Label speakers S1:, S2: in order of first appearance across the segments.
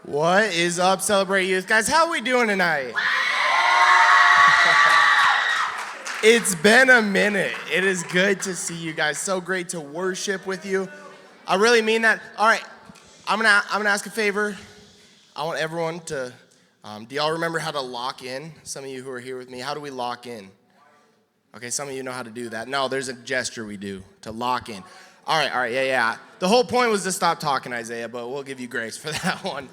S1: What is up, Celebrate Youth? Guys, how are we doing tonight? It's been a minute. It is good to see you guys. So great to worship with you. I really mean that. All right, I'm gonna ask a favor. I want everyone to, do y'all remember how to lock in? Some of you who are here with me, how do we lock in? Okay, some of you know how to do that. No, there's a gesture we do to lock in. All right, yeah. The whole point was to stop talking, Isaiah, but we'll give you grace for that one.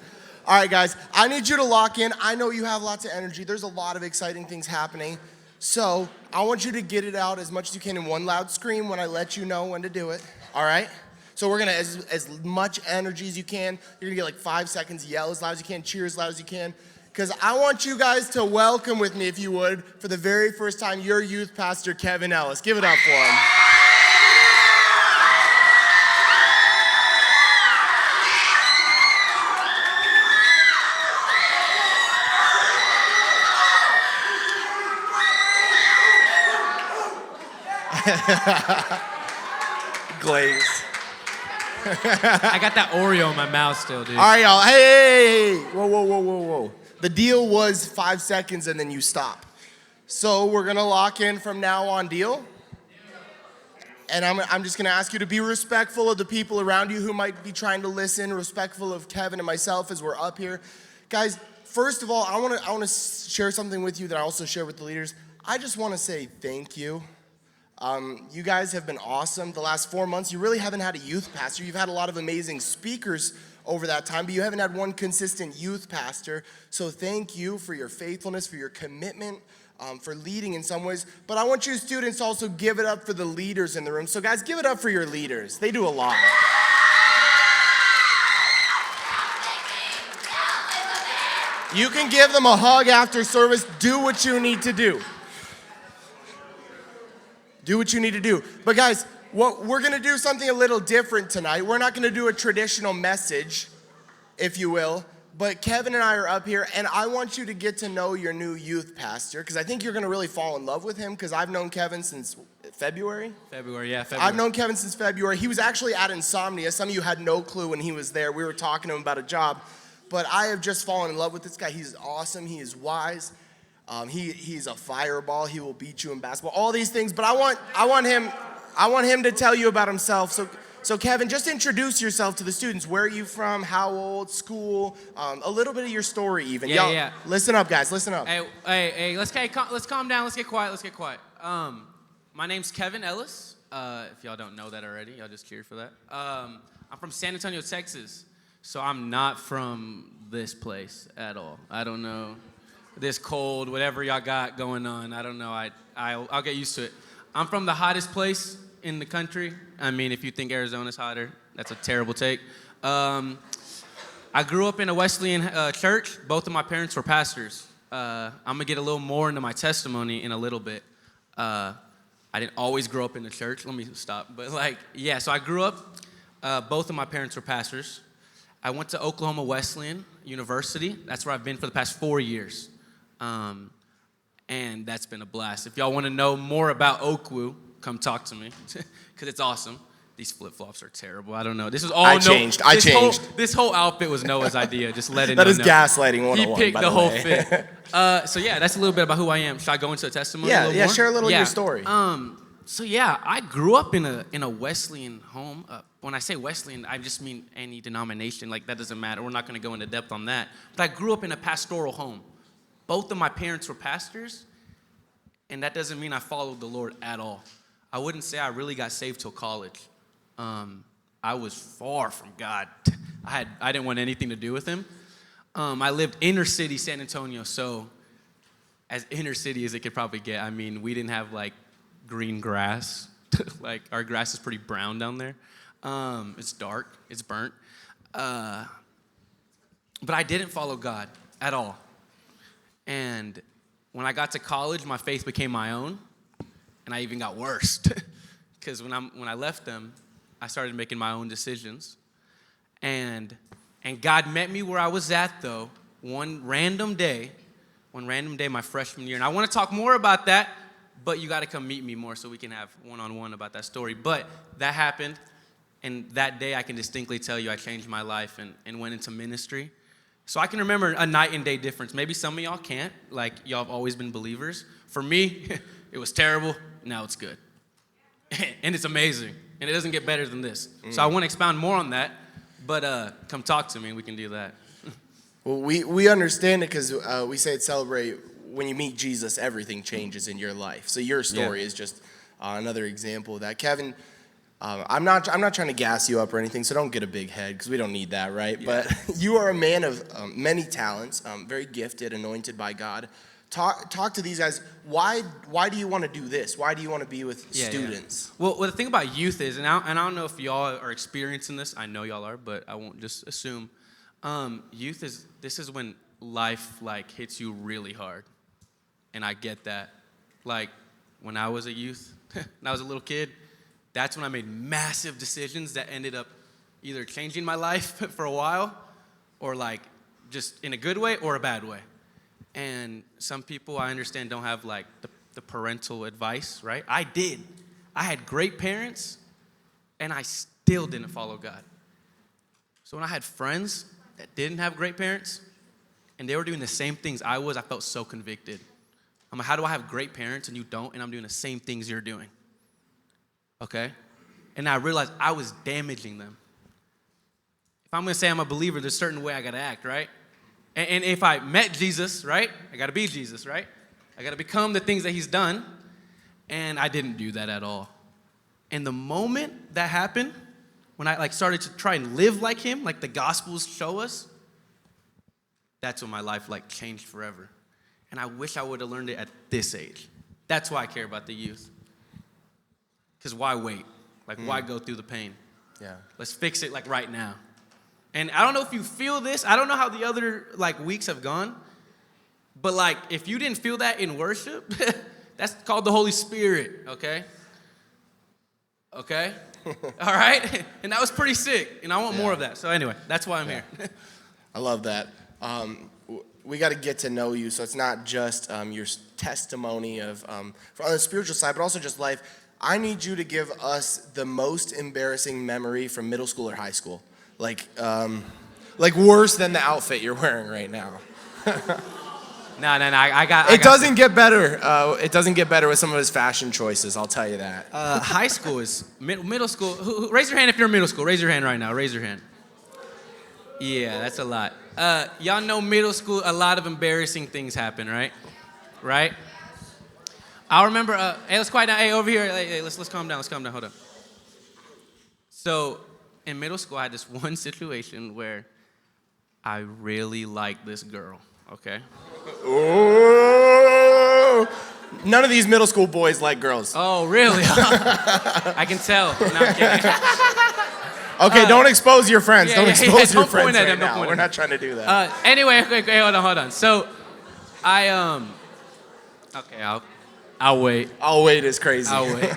S1: All right, guys, I need you to lock in. I know you have lots of energy. There's a lot of exciting things happening. So I want you to get it out as much as you can in one loud scream when I let you know when to do it, all right? So we're gonna, as much energy as you can, you're gonna get like 5 seconds, yell as loud as you can, cheer as loud as you can, because I want you guys to welcome with me, if you would, for the very first time, your youth pastor, Kevin Ellis. Give it up for him. Glaze.
S2: I got that Oreo in my mouth still, dude.
S1: All right, y'all. Hey. Whoa. The deal was 5 seconds and then you stop. So we're going to lock in from now on, deal? And I'm just going to ask you to be respectful of the people around you who might be trying to listen, respectful of Kevin and myself as we're up here. Guys, first of all, I want to share something with you that I also share with the leaders. I just want to say thank you. You guys have been awesome. The last 4 months, you really haven't had a youth pastor. You've had a lot of amazing speakers over that time, but you haven't had one consistent youth pastor. So thank you for your faithfulness, for your commitment, for leading in some ways. But I want you students to also give it up for the leaders in the room. So guys, give it up for your leaders. They do a lot. You can give them a hug after service. Do what you need to do. Do what you need to do. But guys, we're going to do something a little different tonight. We're not going to do a traditional message, if you will. But Kevin and I are up here, and I want you to get to know your new youth pastor, because I think you're going to really fall in love with him, because I've known Kevin since February.
S2: February.
S1: I've known Kevin since February. He was actually at Insomnia. Some of you had no clue when he was there. We were talking to him about a job. But I have just fallen in love with this guy. He's awesome. He is wise. He's a fireball. He will beat you in basketball. All these things, but I want him to tell you about himself. So Kevin, just introduce yourself to the students. Where are you from? How old? School? A little bit of your story, even.
S2: Yeah.
S1: Listen up, guys. Listen up.
S2: Hey. Let's calm down. Let's get quiet. My name's Kevin Ellis. If y'all don't know that already, y'all just curious for that. I'm from San Antonio, Texas. So I'm not from this place at all. I don't know. This cold, whatever y'all got going on, I don't know. I'll get used to it. I'm from the hottest place in the country. I mean, if you think Arizona's hotter, that's a terrible take. I grew up in a Wesleyan church. Both of my parents were pastors. I'm gonna get a little more into my testimony in a little bit. I didn't always grow up in the church. Let me stop. But so I grew up. Both of my parents were pastors. I went to Oklahoma Wesleyan University. That's where I've been for the past 4 years. And that's been a blast. If y'all want to know more about Oakwoo, come talk to me, because it's awesome. These flip-flops are terrible. I don't know. This is all
S1: I changed.
S2: This whole outfit was Noah's idea. Just letting
S1: that
S2: you
S1: is
S2: know.
S1: gaslighting 101,
S2: He picked
S1: by
S2: the whole
S1: way.
S2: fit. That's a little bit about who I am. Should I go into a testimony?
S1: Yeah,
S2: a little more?
S1: share a little of your story.
S2: I grew up in a Wesleyan home. When I say Wesleyan, I just mean any denomination. That doesn't matter. We're not going to go into depth on that. But I grew up in a pastoral home. Both of my parents were pastors, and that doesn't mean I followed the Lord at all. I wouldn't say I really got saved till college. I was far from God. I didn't want anything to do with him. I lived inner city San Antonio, so as inner city as it could probably get. I mean, we didn't have green grass. Our grass is pretty brown down there. It's dark, it's burnt. But I didn't follow God at all. And when I got to college, my faith became my own, and I even got worse. Because when I left them, I started making my own decisions. And God met me where I was at, though, one random day, my freshman year. And I want to talk more about that, but you got to come meet me more so we can have one-on-one about that story. But that happened, and that day I can distinctly tell you I changed my life and went into ministry. So I can remember a night and day difference. Maybe some of y'all can't. Like, y'all have always been believers. For me, it was terrible. Now it's good. And it's amazing. And it doesn't get better than this. So I want to expound more on that. But come talk to me and we can do that.
S1: Well, we understand it because we say at Celebrate, when you meet Jesus, everything changes in your life. So your story is just another example of that. Kevin, I'm not trying to gas you up or anything, so don't get a big head because we don't need that, right? Yeah. But you are a man of many talents, very gifted, anointed by God. Talk to these guys. Why do you want to do this? Why do you want to be with students?
S2: Yeah. Well, the thing about youth is, and I don't know if y'all are experiencing this. I know y'all are, but I won't just assume. Youth is when life like hits you really hard, and I get that. Like when I was a youth, when I was a little kid, that's when I made massive decisions that ended up either changing my life for a while, or like just in a good way or a bad way. And some people, I understand, don't have like the parental advice, right? I did. I had great parents, and I still didn't follow God. So when I had friends that didn't have great parents, and they were doing the same things I was, I felt so convicted. I'm like, how do I have great parents and you don't, and I'm doing the same things you're doing? Okay? And I realized I was damaging them. If I'm going to say I'm a believer, there's a certain way I got to act, right? And if I met Jesus, right, I got to be Jesus, right? I got to become the things that he's done, and I didn't do that at all. And the moment that happened, when I like started to try and live like him, like the Gospels show us, that's when my life like changed forever. And I wish I would have learned it at this age. That's why I care about the youth. Because why wait? Like, why go through the pain?
S1: Yeah. Let's
S2: fix it like right now. And I don't know if you feel this. I don't know how the other like weeks have gone. But like, if you didn't feel that in worship, that's called the Holy Spirit, okay? Okay? All right? And that was pretty sick. And I want more of that. So anyway, that's why I'm here.
S1: I love that. We got to get to know you. So it's not just your testimony of on the spiritual side, but also just life. I need you to give us the most embarrassing memory from middle school or high school. Like worse than the outfit you're wearing right now.
S2: No. I
S1: doesn't get better. It doesn't get better with some of his fashion choices. I'll tell you that.
S2: High school is middle school. Raise your hand if you're in middle school. Raise your hand right now. Raise your hand. Yeah, that's a lot. Y'all know middle school. A lot of embarrassing things happen, right? Right. I remember. Hey, let's quiet down. Hey, over here. Hey, let's calm down. Let's calm down. Hold up. So. In middle school, I had this one situation where I really liked this girl, okay?
S1: Ooh. None of these middle school boys like girls.
S2: Oh, really? I can tell. No, I'm kidding.
S1: Okay, don't expose your friends. Don't expose your friends
S2: right
S1: now. We're not trying to do that.
S2: Anyway, okay, hold on. So, okay, I'll wait.
S1: I'll wait is crazy.
S2: I'll wait.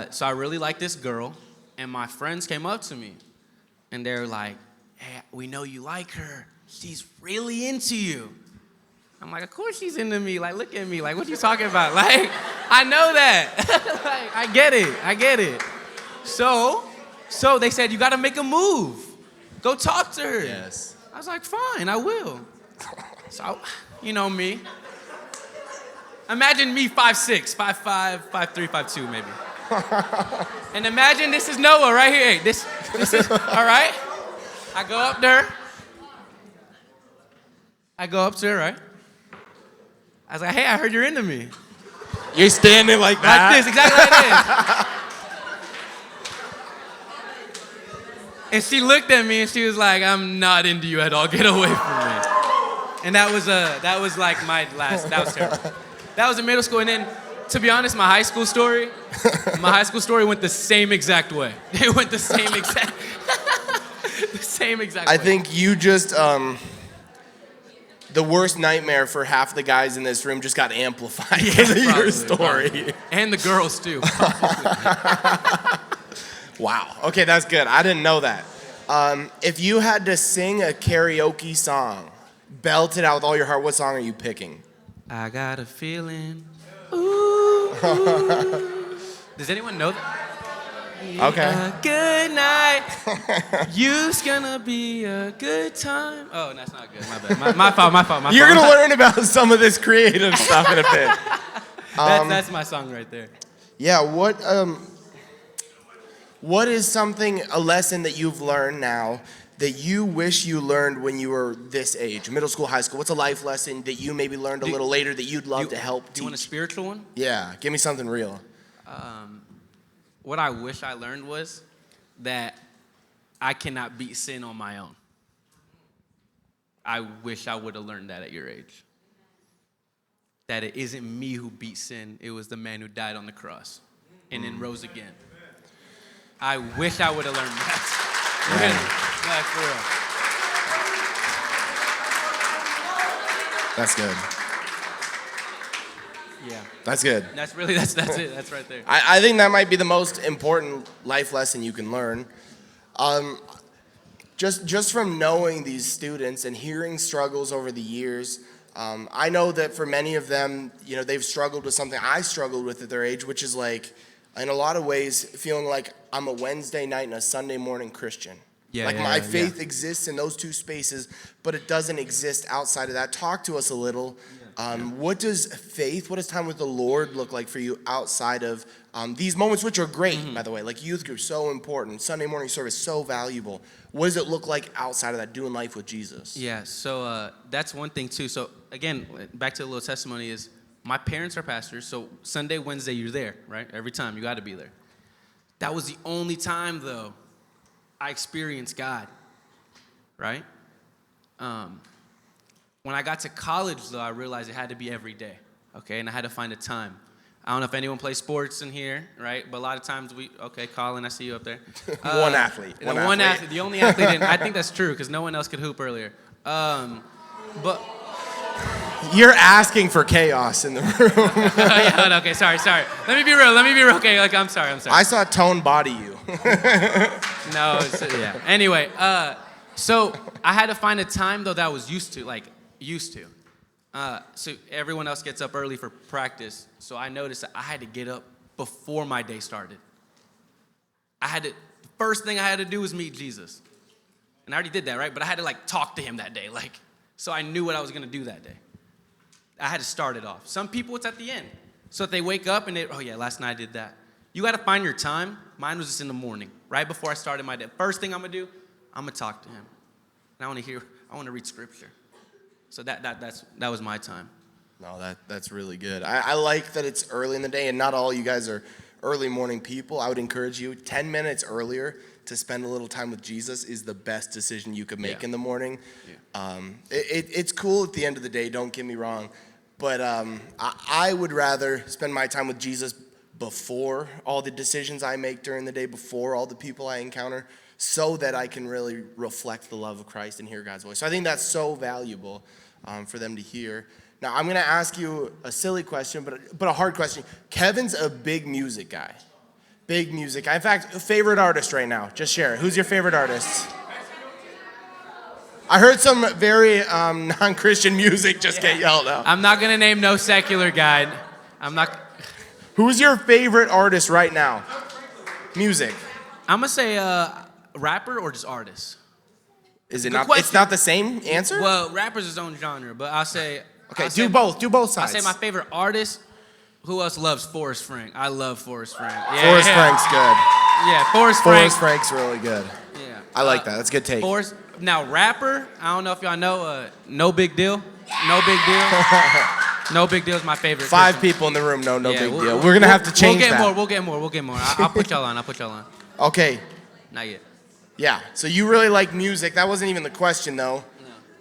S2: So I really like this girl, and my friends came up to me, and they're like, hey, we know you like her. She's really into you. I'm like, of course she's into me. Like, look at me. Like, what you talking about? Like, I know that. Like, I get it. So they said, you got to make a move. Go talk to her.
S1: Yes.
S2: I was like, fine, I will. So, you know me. Imagine me 5'6", 5'5", 5'3", 5'2", maybe. And imagine this is Noah right here. Hey, this is, all right? I go up to her, right? I was like, hey, I heard you're into me.
S1: You're standing like that?
S2: Like this, exactly like this. And she looked at me and she was like, I'm not into you at all. Get away from me. And that was like my last, that was terrible. That was in middle school, and then, to be honest, my high school story went the same exact way. It went the same exact way.
S1: I think you just, the worst nightmare for half the guys in this room just got amplified because of your story.
S2: Probably. And the girls, too.
S1: Wow. Okay, that's good. I didn't know that. If you had to sing a karaoke song, belt it out with all your heart, what song are you picking?
S2: I got a feeling. Ooh. Does anyone know that?
S1: Okay.
S2: A good night. You's gonna be a good time. Oh, that's not good. My bad. My fault.
S1: You're going to learn about some of this creative stuff in a bit.
S2: That's my song right there.
S1: Yeah, what is a lesson that you've learned now that you wish you learned when you were this age, middle school, high school? What's a life lesson that you maybe learned a little later that you'd love to help teach?
S2: Do you want a spiritual one?
S1: Yeah, give me something real.
S2: What I wish I learned was that I cannot beat sin on my own. I wish I would have learned that at your age. That it isn't me who beat sin, it was the man who died on the cross and then rose again. I wish I would have learned that. Really. Yeah, for real.
S1: That's good.
S2: Yeah.
S1: That's good.
S2: That's it. That's right there.
S1: I think that might be the most important life lesson you can learn. Just from knowing these students and hearing struggles over the years, I know that for many of them, they've struggled with something I struggled with at their age, which is like, in a lot of ways, feeling like I'm a Wednesday night and a Sunday morning Christian. My faith exists in those two spaces, but it doesn't exist outside of that. Talk to us a little. What does time with the Lord look like for you outside of these moments, which are great, by the way? Like youth group, so important. Sunday morning service, so valuable. What does it look like outside of that, doing life with Jesus?
S2: Yeah, so that's one thing too. So again, back to the little testimony is, my parents are pastors, so Sunday, Wednesday, you're there, right? Every time, you got to be there. That was the only time, though, I experienced God, right? When I got to college, though, I realized it had to be every day, okay? And I had to find a time. I don't know if anyone plays sports in here, right? But a lot of times Colin, I see you up there.
S1: One athlete.
S2: One athlete. The only athlete, I think that's true, because no one else could hoop earlier. But...
S1: You're asking for chaos in the room.
S2: Okay, sorry. Let me be real. Okay, I'm sorry.
S1: I saw Tone body you.
S2: No, yeah. Anyway, so I had to find a time, though, that I was used to. So everyone else gets up early for practice, so I noticed that I had to get up before my day started. The first thing I had to do was meet Jesus. And I already did that, right? But I had to, talk to him that day, so I knew what I was going to do that day. I had to start it off. Some people, it's at the end. So if they wake up and last night I did that. You got to find your time. Mine was just in the morning, right before I started my day. First thing I'm going to do, I'm going to talk to him. And I want to read scripture. So that was my time.
S1: No, that's really good. I like that it's early in the day, and not all you guys are early morning people. I would encourage you 10 minutes earlier to spend a little time with Jesus is the best decision you could make in the morning. Yeah. It's cool at the end of the day, don't get me wrong, but I would rather spend my time with Jesus before all the decisions I make during the day, before all the people I encounter, so that I can really reflect the love of Christ and hear God's voice. So I think that's so valuable for them to hear. Now, I'm going to ask you a silly question, but a hard question. Kevin's a big music guy. Big music guy. In fact, favorite artist right now. Just share it. Who's your favorite artist? I heard some very non-Christian music just get yelled out.
S2: I'm not going to name no secular guy.
S1: Who's your favorite artist right now? Music.
S2: I'm going to say rapper or just artist.
S1: Is it not? It's not the same answer?
S2: Well, rapper's his own genre, but I'll say...
S1: Okay, do both sides.
S2: I'll say my favorite artist. Who else loves Forrest Frank? I love Forrest Frank. Yeah.
S1: Forrest Frank's good.
S2: Yeah, Forrest Frank.
S1: Forrest Frank's really good.
S2: Yeah.
S1: I like that. That's a good take.
S2: Now, rapper, I don't know if y'all know, No Big Deal. No Big Deal. No Big Deal is my favorite.
S1: 5
S2: person.
S1: people in the room know No Big Deal. We're going to have to change that.
S2: We'll get more. I'll put y'all on.
S1: Okay.
S2: Not yet.
S1: Yeah, so you really like music. That wasn't even the question, though.
S2: No.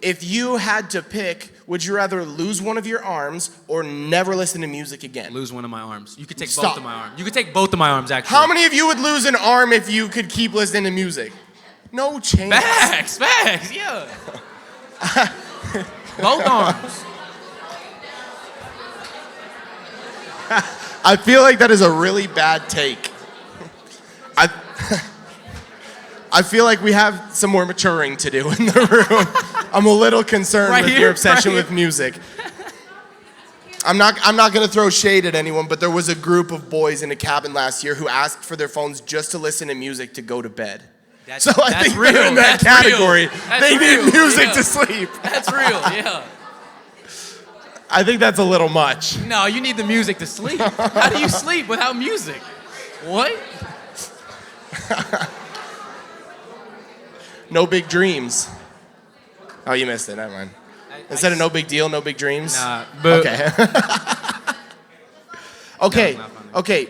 S1: If you had to pick, would you rather lose one of your arms or never listen to music again?
S2: Lose one of my arms. You could take both of my arms. You could take both of my arms, actually.
S1: How many of you would lose an arm if you could keep listening to music? No chance.
S2: Facts, yeah. Both arms.
S1: I feel like that is a really bad take. I feel like we have some more maturing to do in the room. I'm a little concerned with your obsession with music. I'm not gonna throw shade at anyone, but there was a group of boys in a cabin last year who asked for their phones just to listen to music to go to bed. So I think
S2: real.
S1: they're in that category. They need music to sleep.
S2: That's real, yeah.
S1: I think that's a little much.
S2: No, you need the music to sleep. How do you sleep without music? What?
S1: No big dreams. Oh, you missed it. Never mind. Instead of no big deal, no big dreams.
S2: Nah, but
S1: Okay.
S2: No,
S1: Okay.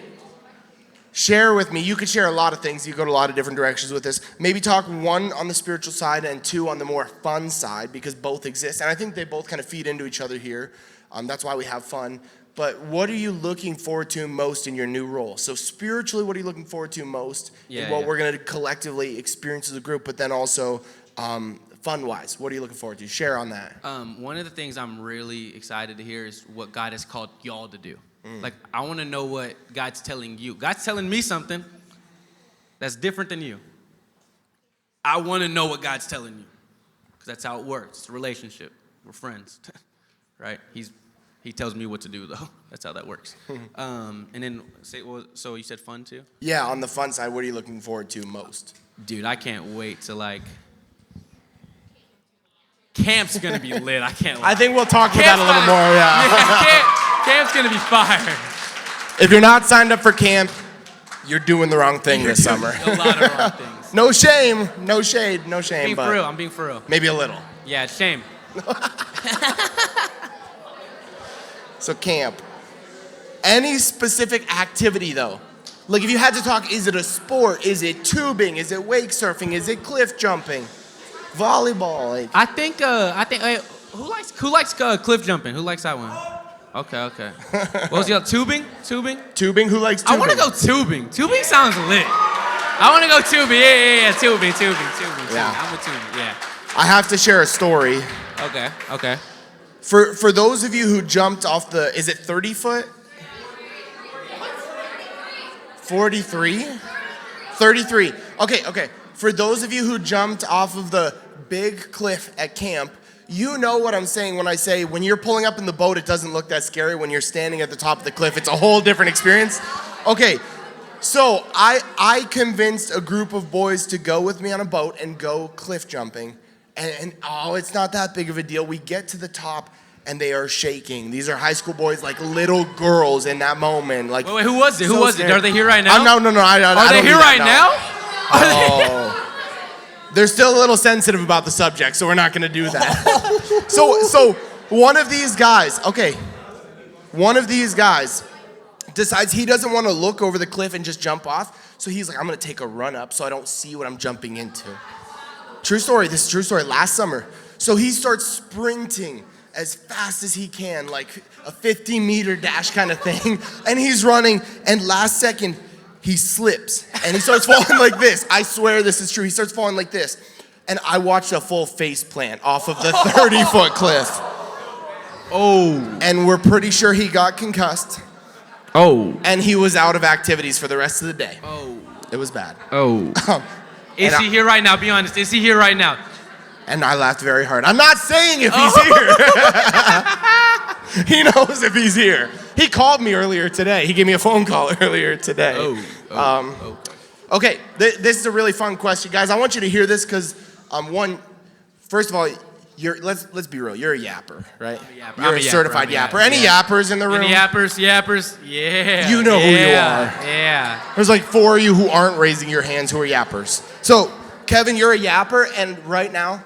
S1: Share with me. You could share a lot of things. You go to a lot of different directions with this. Maybe talk one on the spiritual side and two on the more fun side, because both exist. And I think they both kind of feed into each other here. That's why we have fun. But what are you looking forward to most in your new role? So spiritually, what are you looking forward to most in what we're going to collectively experience as a group? But then also fun-wise, what are you looking forward to? Share on that.
S2: One of the things I'm really excited to hear is what God has called y'all to do. Like, I want to know what God's telling you. God's telling me something that's different than you. I want to know what God's telling you, because that's how it works. It's a relationship. We're friends, right? He tells me what to do, though. That's how that works. And then, so you said fun, too?
S1: Yeah, on the fun side, what are you looking forward to most?
S2: Dude, I can't wait to, camp's going to be lit. I can't lie.
S1: I think we'll talk about that a little more, yeah.
S2: Camp's going to be fire.
S1: If you're not signed up for camp, you're doing the wrong thing this summer.
S2: A lot of wrong things.
S1: No shame, no shade, no shame.
S2: I'm being for real.
S1: Maybe a little.
S2: Yeah, it's shame.
S1: So camp. Any specific activity though? Like if you had to talk, is it a sport? Is it tubing? Is it wake surfing? Is it cliff jumping? Volleyball? Like.
S2: I think who likes cliff jumping? Who likes that one? Okay. What was the other? Tubing?
S1: Tubing? Who likes tubing?
S2: I want to go tubing. Tubing sounds lit. I want to go tubing. Yeah. Tubing.
S1: Yeah.
S2: I'm with tubing. Yeah.
S1: I have to share a story.
S2: Okay.
S1: For those of you who jumped off is it 30 foot? 43? 33. Okay. For those of you who jumped off of the big cliff at camp, you know what I'm saying when I say when you're pulling up in the boat, it doesn't look that scary. When you're standing at the top of the cliff, it's a whole different experience. Okay, so I convinced a group of boys to go with me on a boat and go cliff jumping. And it's not that big of a deal. We get to the top and they are shaking. These are high school boys, like little girls in that moment. Like,
S2: wait, who was it? Who was it? Are they here right now?
S1: No.
S2: Are they here right now?
S1: Oh. They're still a little sensitive about the subject, so we're not going to do that. So one of these guys decides he doesn't want to look over the cliff and just jump off. So he's like, I'm going to take a run up so I don't see what I'm jumping into. True story. This is true story. Last summer. So he starts sprinting as fast as he can, like a 50-meter dash kind of thing. And he's running, and last second, he slips and he starts falling like this. I swear this is true. He starts falling like this. And I watched a full face plant off of the 30-foot cliff.
S2: Oh.
S1: And we're pretty sure he got concussed.
S2: Oh.
S1: And he was out of activities for the rest of the day.
S2: Oh.
S1: It was bad.
S2: Oh. Is he here right now? Be honest. Is he here right now?
S1: And I laughed very hard. I'm not saying if he's here. He knows if he's here. He called me earlier today. He gave me a phone call earlier today. Okay, this is a really fun question, guys. I want you to hear this because, first of all, let's be real. You're a yapper, right? You're a certified yapper. Any yappers in the room?
S2: Any yappers? Yeah.
S1: You know who you are.
S2: Yeah.
S1: There's like 4 of you who aren't raising your hands who are yappers. So, Kevin, you're a yapper, and right now,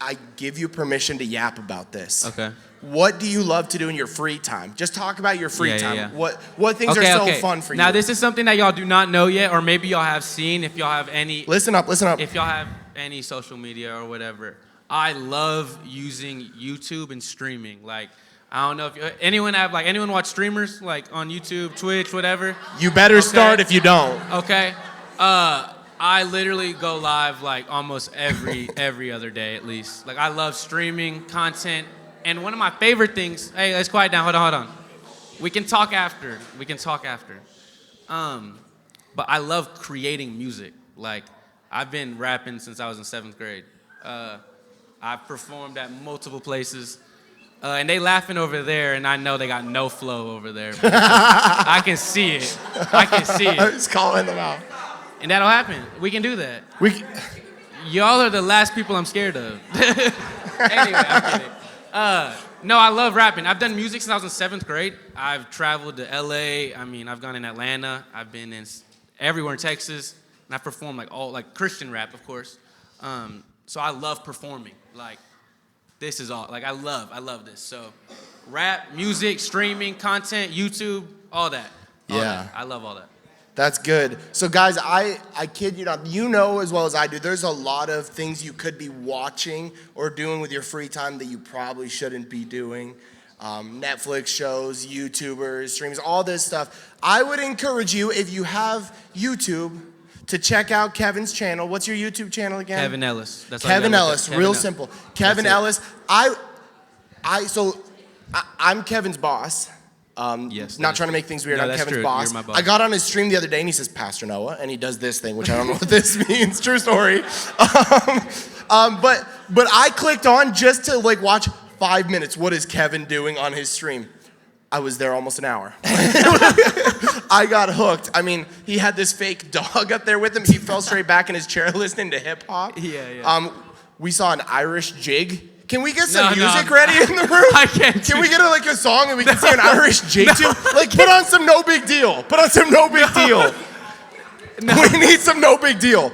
S1: I give you permission to yap about this.
S2: Okay.
S1: What do you love to do in your free time? Just talk about your free time.
S2: Yeah.
S1: What things are so fun for you?
S2: Now, this is something that y'all do not know yet, or maybe y'all have seen if y'all have any.
S1: Listen up.
S2: If y'all have any social media or whatever. I love using YouTube and streaming. Like, I don't know if anyone watch streamers like on YouTube, Twitch, whatever.
S1: You better start if you don't.
S2: Okay. I literally go live like almost every other day at least. Like, I love streaming content. And one of my favorite things, hey, let's quiet down. Hold on. We can talk after. But I love creating music. Like, I've been rapping since I was in 7th grade. I've performed at multiple places. And they laughing over there, and I know they got no flow over there. I can see it. I can see it.
S1: I'm just calling them out.
S2: And that'll happen. We can do that. Y'all are the last people I'm scared of. Anyway, I'm kidding. No, I love rapping. I've done music since I was in 7th grade. I've traveled to LA. I mean, I've gone in Atlanta. I've been in everywhere in Texas. And I've performed like Christian rap, of course. So I love performing. Like, this is all, like I love this. So rap, music, streaming, content, YouTube, all that. That. I love all that.
S1: That's good. So guys, I kid you not, you know as well as I do, there's a lot of things you could be watching or doing with your free time that you probably shouldn't be doing. Netflix shows, YouTubers, streams, all this stuff. I would encourage you, if you have YouTube, to check out Kevin's channel. What's your YouTube channel again?
S2: Kevin Ellis.
S1: That's Kevin Ellis, real simple. Kevin Ellis. I'm Kevin's boss.
S2: Yes.
S1: Not trying to make things weird.
S2: No,
S1: I'm
S2: that's
S1: Kevin's
S2: true.
S1: boss.
S2: You're my boss.
S1: I got on his stream the other day and he says, Pastor Noah, and he does this thing, which I don't know what this means. True story. But I clicked on just to like watch 5 minutes. What is Kevin doing on his stream? I was there almost an hour. I got hooked. I mean, he had this fake dog up there with him. He fell straight back in his chair listening to hip hop.
S2: Yeah.
S1: We saw an Irish jig. Can we get some music ready in the room?
S2: I can't.
S1: Can we get a song and we can see an Irish jig too? Like, put on some No Big Deal. Put on some No Big Deal. We need some No Big Deal.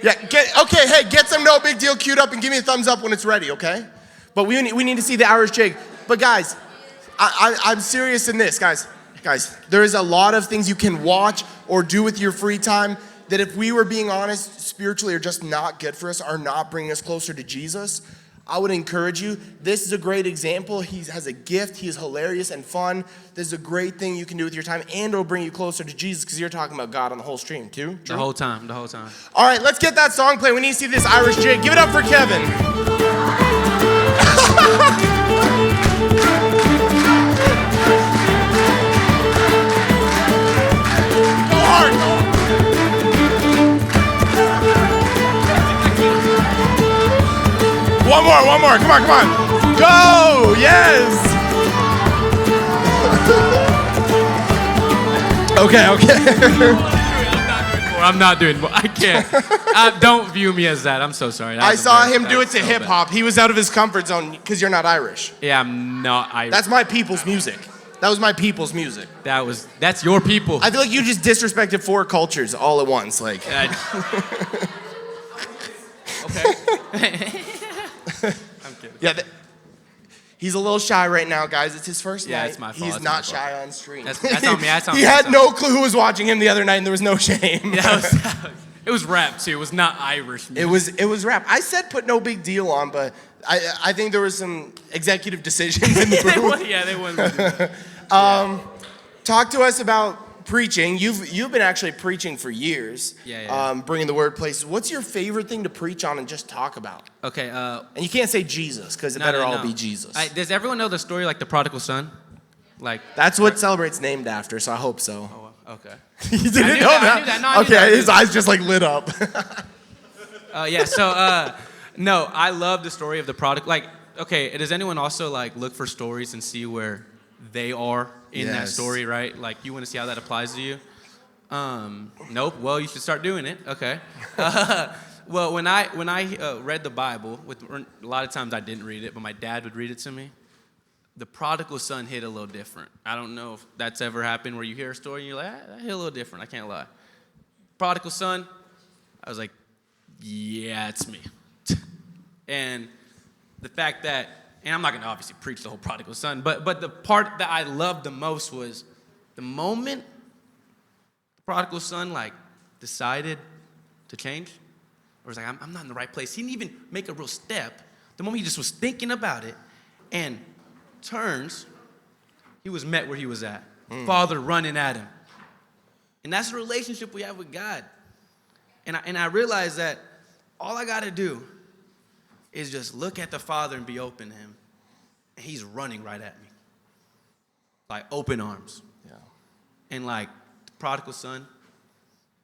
S1: Yeah. Get some No Big Deal queued up and give me a thumbs up when it's ready, okay? But we need to see the Irish jig. But guys, I'm serious in this, guys. Guys, there is a lot of things you can watch or do with your free time that, if we were being honest, spiritually are just not good for us, are not bringing us closer to Jesus. I would encourage you. This is a great example. He has a gift. He is hilarious and fun. This is a great thing you can do with your time, and it'll bring you closer to Jesus because you're talking about God on the whole stream too. True?
S2: The whole time.
S1: All right, let's get that song playing. We need to see this Irish jig. Give it up for Kevin. One more. Come on. Go! Yes! Okay.
S2: I'm not doing more. I can't. Don't view me as that. I'm so sorry.
S1: I saw him do it to hip hop. He was out of his comfort zone because you're not Irish.
S2: Yeah, I'm not Irish.
S1: That's my people's music. That was my people's music.
S2: That's your people.
S1: I feel like you just disrespected 4 cultures all at once. Like.
S2: Okay. I'm kidding.
S1: Yeah. He's a little shy right now, guys. It's his first night.
S2: Yeah, it's my fault.
S1: He's not shy on stream.
S2: That's on me.
S1: He had no clue who was watching him the other night, and there was no shame.
S2: Yeah, it was rap too. It was not Irish music.
S1: It was rap. I said put No Big Deal on, but I think there was some executive decisions in the booth.
S2: They wouldn't.
S1: Talk to us about preaching. You've been actually preaching for years.
S2: Yeah.
S1: Bringing the word places. What's your favorite thing to preach on and just talk about?
S2: Okay.
S1: And you can't say Jesus because it better all be Jesus.
S2: Does everyone know the story like the prodigal son?
S1: That's what Celebrate's named after, so I hope so.
S2: Oh, okay.
S1: You didn't know that?
S2: I knew that. No, I knew that.
S1: His eyes just lit up.
S2: No, I love the story of the prodigal. Okay, does anyone also look for stories and see where they are in that story, right? You want to see how that applies to you? Nope. Well, you should start doing it. Okay. Well, when I read the Bible, a lot of times I didn't read it, but my dad would read it to me. The prodigal son hit a little different. I don't know if that's ever happened where you hear a story and you're like, that hit a little different. I can't lie. Prodigal son, I was like, yeah, it's me. And the fact that, and I'm not going to obviously preach the whole prodigal son, but the part that I loved the most was the moment the prodigal son decided to change, or was I'm not in the right place. He didn't even make a real step. The moment he just was thinking about it and turns, he was met where he was at. Father running at him. And that's the relationship we have with God. And I realized that all I got to do is just look at the Father and be open to him. And he's running right at me. Open arms.
S1: Yeah.
S2: And the prodigal son,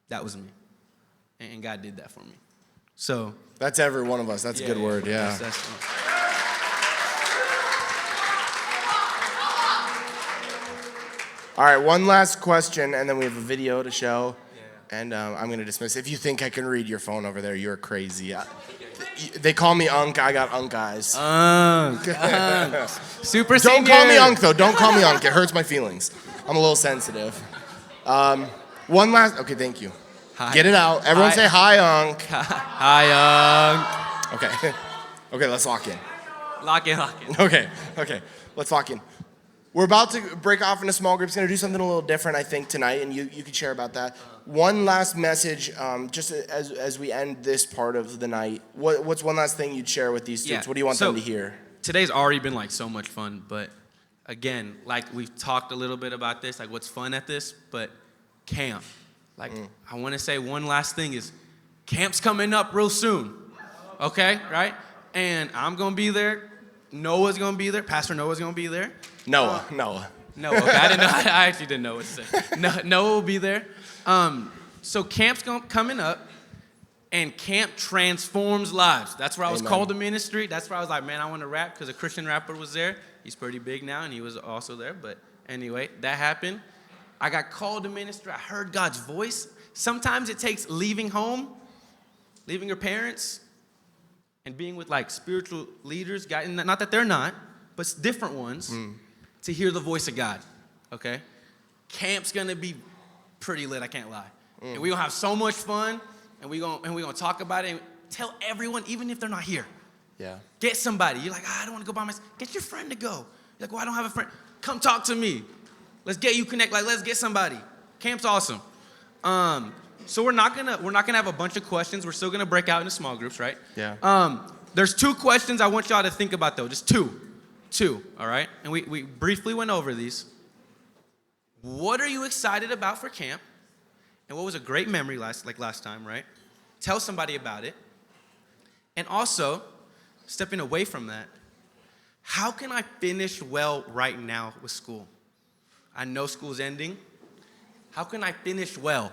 S2: that was me. And God did that for me. So.
S1: That's every one of us. That's a good word, yeah.
S2: That's
S1: All right, one last question, and then we have a video to show. And I'm going to dismiss. If you think I can read your phone over there, you're crazy. They call me Unk. I got Unk eyes.
S2: Unk. Super
S1: Don't
S2: senior.
S1: call me Unk, though. Don't call me Unk. It hurts my feelings. I'm a little sensitive. One last. Okay, thank you.
S2: Hi.
S1: Get it out. Everyone
S2: Hi.
S1: say hi, Unk.
S2: Hi, Unk.
S1: Okay. Okay, let's lock in.
S2: Lock in.
S1: Okay. Let's lock in. We're about to break off into small groups. Going to do something a little different, I think, tonight, and you can share about that. One last message, just as we end this part of the night. What's one last thing you'd share with these students? What do you want them to hear?
S2: Today's already been like so much fun, but again, like we've talked a little bit about this, like what's fun at this, but camp. Like I want to say one last thing is camp's coming up real soon. Okay, right? And I'm going to be there. Noah's going to be there. Pastor Noah's going to be there.
S1: Noah.
S2: No, okay, I didn't know. I actually didn't know what to say. Noah will be there. So camp's coming up, and camp transforms lives. That's where I was called to ministry. That's where I was like, man, I want to rap because a Christian rapper was there. He's pretty big now, and he was also there. But anyway, that happened. I got called to ministry. I heard God's voice. Sometimes it takes leaving home, leaving your parents, and being with like spiritual leaders, not that they're not, but different ones, to hear the voice of God, okay? Camp's gonna be pretty lit, I can't lie. And we're gonna have so much fun, and we're gonna talk about it, and tell everyone, even if they're not here.
S1: Yeah.
S2: Get somebody. You're like, I don't wanna go by myself. Get your friend to go. You're like, well, I don't have a friend. Come talk to me. Let's get you connect, like let's get somebody. Camp's awesome. So we're not gonna have a bunch of questions. We're still gonna break out into small groups, right?
S1: Yeah.
S2: There's 2 questions I want y'all to think about though, just two, all right? And we briefly went over these. What are you excited about for camp? And what was a great memory last time, right? Tell somebody about it. And also, stepping away from that, how can I finish well right now with school? I know school's ending. How can I finish well?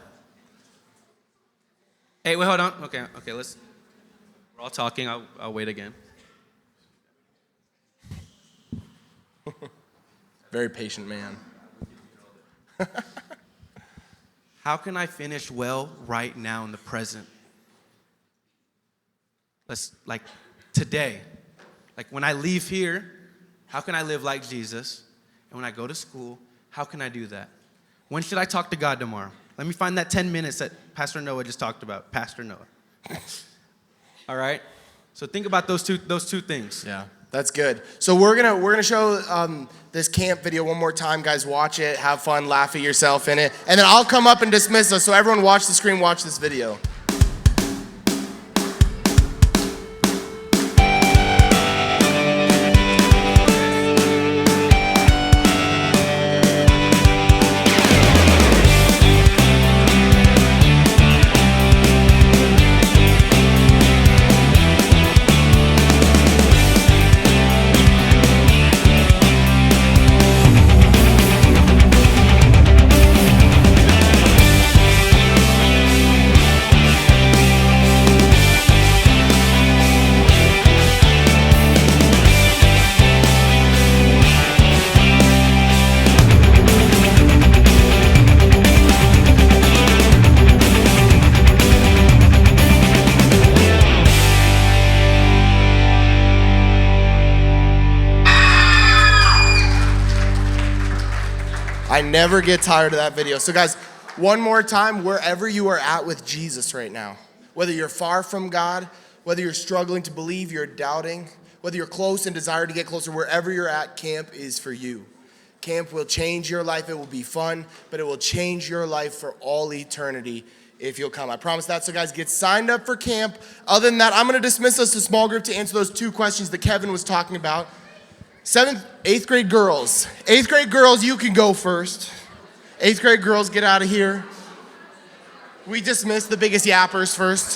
S2: Hey, wait, hold on. Okay, we're all talking. I'll wait again.
S1: Very patient man.
S2: How can I finish well right now in the present? Like today. Like when I leave here, how can I live like Jesus? And when I go to school, how can I do that? When should I talk to God tomorrow? Let me find that 10 minutes that Pastor Noah just talked about. Pastor Noah. All right? So think about those two things.
S1: Yeah, that's good. So we're gonna show this camp video one more time, guys. Watch it, have fun, laugh at yourself in it, and then I'll come up and dismiss us. So everyone, watch the screen, watch this video. I never get tired of that video. So guys, one more time, wherever you are at with Jesus right now, whether you're far from God, whether you're struggling to believe, you're doubting, whether you're close and desire to get closer, wherever you're at, camp is for you. Camp will change your life. It will be fun, but it will change your life for all eternity if you'll come. I promise that. So guys, get signed up for camp. Other than that, I'm going to dismiss us to small group to answer those 2 questions that Kevin was talking about. 8th grade girls. 8th grade girls, you can go first. 8th grade girls, get out of here. We dismiss the biggest yappers first.